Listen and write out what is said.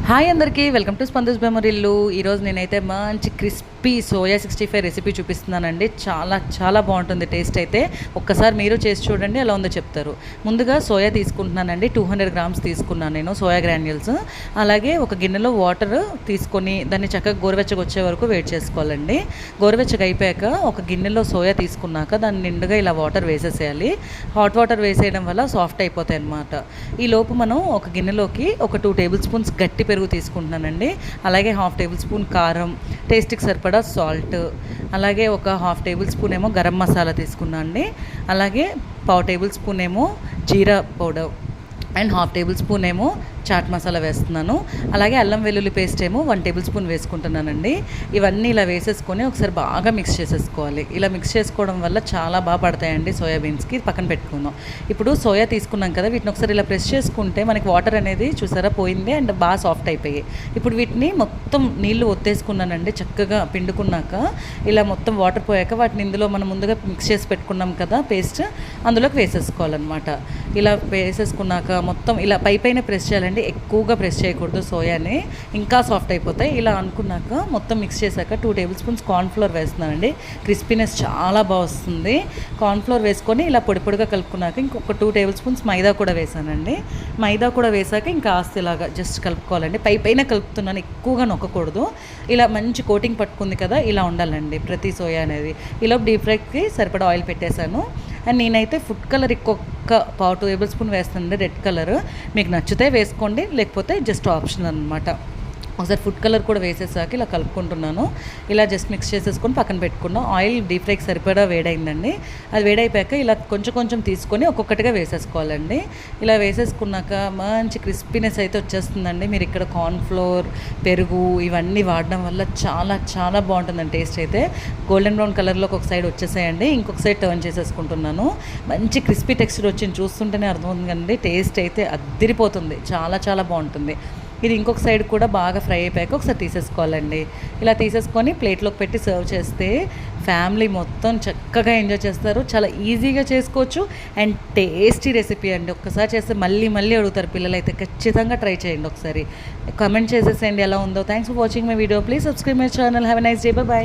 Hi అందరికీ welcome to స్పందస్ మెమరీలు. ఈరోజు నేనైతే మంచి క్రిస్పీ సోయా 65 రెసిపీ చూపిస్తున్నానండి. చాలా చాలా బాగుంటుంది టేస్ట్ అయితే. ఒక్కసారి మీరు చేసి చూడండి, ఎలా ఉందో చెప్తారు. ముందుగా సోయా తీసుకుంటున్నానండి. 200 గ్రామ్స్ తీసుకున్నాను నేను సోయా గ్రాన్యూల్స్. అలాగే ఒక గిన్నెలో వాటర్ తీసుకొని దాన్ని చక్కగా గోరువెచ్చగా వచ్చే వరకు వెయిట్ చేసుకోవాలండి. గోరువెచ్చగా అయిపోయాక ఒక గిన్నెలో సోయా తీసుకున్నాక దాన్ని నిండుగా ఇలా వాటర్ వేసేసేయాలి. హాట్ వాటర్ వేసేయడం వల్ల సాఫ్ట్ అయిపోతాయి అన్నమాట. ఈ లోపు మనం ఒక గిన్నెలోకి ఒక 2 టేబుల్ స్పూన్స్ గట్టి పెరుగు తీసుకుంటున్నానండి. అలాగే 1/2 టేబుల్ స్పూన్ కారం, టేస్ట్కి సరిపడా సాల్ట్, అలాగే ఒక 1/2 టేబుల్ స్పూన్ ఏమో గరం మసాలా తీసుకున్నాను అండి. అలాగే 1/4 టేబుల్ స్పూన్ ఏమో జీరా పౌడర్ అండ్ 1/2 టేబుల్ స్పూన్ ఏమో చాట్ మసాలా వేస్తున్నాను. అలాగే అల్లం వెల్లుల్లి పేస్ట్ ఏమో 1 టేబుల్ స్పూన్ వేసుకుంటున్నానండి. ఇవన్నీ ఇలా వేసేసుకొని ఒకసారి బాగా మిక్స్ చేసేసుకోవాలి. ఇలా మిక్స్ చేసుకోవడం వల్ల చాలా బాగా పడతాయండి సోయాబీన్స్కి. పక్కన పెట్టుకుందాం. ఇప్పుడు సోయా తీసుకున్నాం కదా, వీటిని ఒకసారి ఇలా ప్రెస్ చేసుకుంటే మనకి వాటర్ అనేది చూసారా పోయింది అండ్ బాగా సాఫ్ట్ అయిపోయాయి. ఇప్పుడు వీటిని మొత్తం నీళ్లు ఒత్తేసుకున్నానండి. చక్కగా పిండుకున్నాక ఇలా మొత్తం వాటర్ పోయాక వాటిని ఇందులో మనం ముందుగా మిక్స్ చేసి పెట్టుకున్నాం కదా పేస్ట్, అందులోకి వేసేసుకోవాలన్నమాట. ఇలా వేసేసుకున్నాక మొత్తం ఇలా పైన ప్రెస్ చేయాలండి. ఎక్కువగా ప్రెస్ చేయకూడదు, సోయాని ఇంకా సాఫ్ట్ అయిపోతాయి. ఇలా అనుకున్నాక మొత్తం మిక్స్ చేశాక 2 టేబుల్ స్పూన్స్ కార్న్ఫ్లోర్ వేస్తున్నానండి. క్రిస్పీనెస్ చాలా బాగా వస్తుంది. కార్న్ఫ్లోర్ వేసుకొని ఇలా పొడి పొడిగా కలుపుకున్నాక ఇంకొక 2 టేబుల్ స్పూన్స్ మైదా కూడా వేసానండి. మైదా కూడా వేసాక ఇంకా ఇలాగా జస్ట్ కలుపుకోవాలండి. పైన కలుపుతున్నాను, ఎక్కువగా నొక్కకూడదు. ఇలా మంచి కోటింగ్ పట్టుకుంది కదా, ఇలా ఉండాలండి ప్రతి సోయా అనేది. ఇలా డీప్ ఫ్రైకి సరిపడా ఆయిల్ పెట్టేశాను. అండ్ నేనైతే ఫుడ్ కలర్ ఇంకొక 1/4 టేబుల్ స్పూన్ వేస్తానండి, రెడ్ కలర్. మీకు నచ్చితే వేసుకోండి, లేకపోతే జస్ట్ ఆప్షనల్ అనమాట. ఒకసారి ఫుడ్ కలర్ కూడా వేసేసాక ఇలా కలుపుకుంటున్నాను. ఇలా జస్ట్ మిక్స్ చేసేసుకొని పక్కన పెట్టుకున్నాం. ఆయిల్ డీప్ ఫ్రైకి సరిపడా వేడైందండి. అది వేడైపోయాక ఇలా కొంచెం కొంచెం తీసుకొని ఒక్కొక్కటిగా వేసేసుకోవాలండి. ఇలా వేసేసుకున్నాక మంచి క్రిస్పీనెస్ అయితే వచ్చేస్తుందండి. మీరు ఇక్కడ కార్న్ఫ్లోర్, పెరుగు ఇవన్నీ వాడడం వల్ల చాలా చాలా బాగుంటుందండి టేస్ట్ అయితే. గోల్డెన్ బ్రౌన్ కలర్లోకి ఒక సైడ్ వచ్చేసాయండి, ఇంకొక సైడ్ టర్న్ చేసేసుకుంటున్నాను. మంచి క్రిస్పీ టెక్స్చర్ వచ్చింది, చూస్తుంటేనే అర్థమవుతుంది కదండి. టేస్ట్ అయితే అద్దిరిపోతుంది, చాలా చాలా బాగుంటుంది. ఇది ఇంకొక సైడ్ కూడా బాగా ఫ్రై అయిపోయాక ఒకసారి తీసేసుకోవాలండి. ఇలా తీసేసుకొని ప్లేట్లోకి పెట్టి సర్వ్ చేస్తే ఫ్యామిలీ మొత్తం చక్కగా ఎంజాయ్ చేస్తారు. చాలా ఈజీగా చేసుకోవచ్చు అండ్ టేస్టీ రెసిపీ అండి. ఒక్కసారి చేస్తే మళ్ళీ మళ్ళీ అడుగుతారు పిల్లలు. అయితే ఖచ్చితంగా ట్రై చేయండి. ఒకసారి కమెంట్ చేసేసేయండి ఎలా ఉందో. Thanks for watching my video. Please subscribe my channel. Have a nice day. By.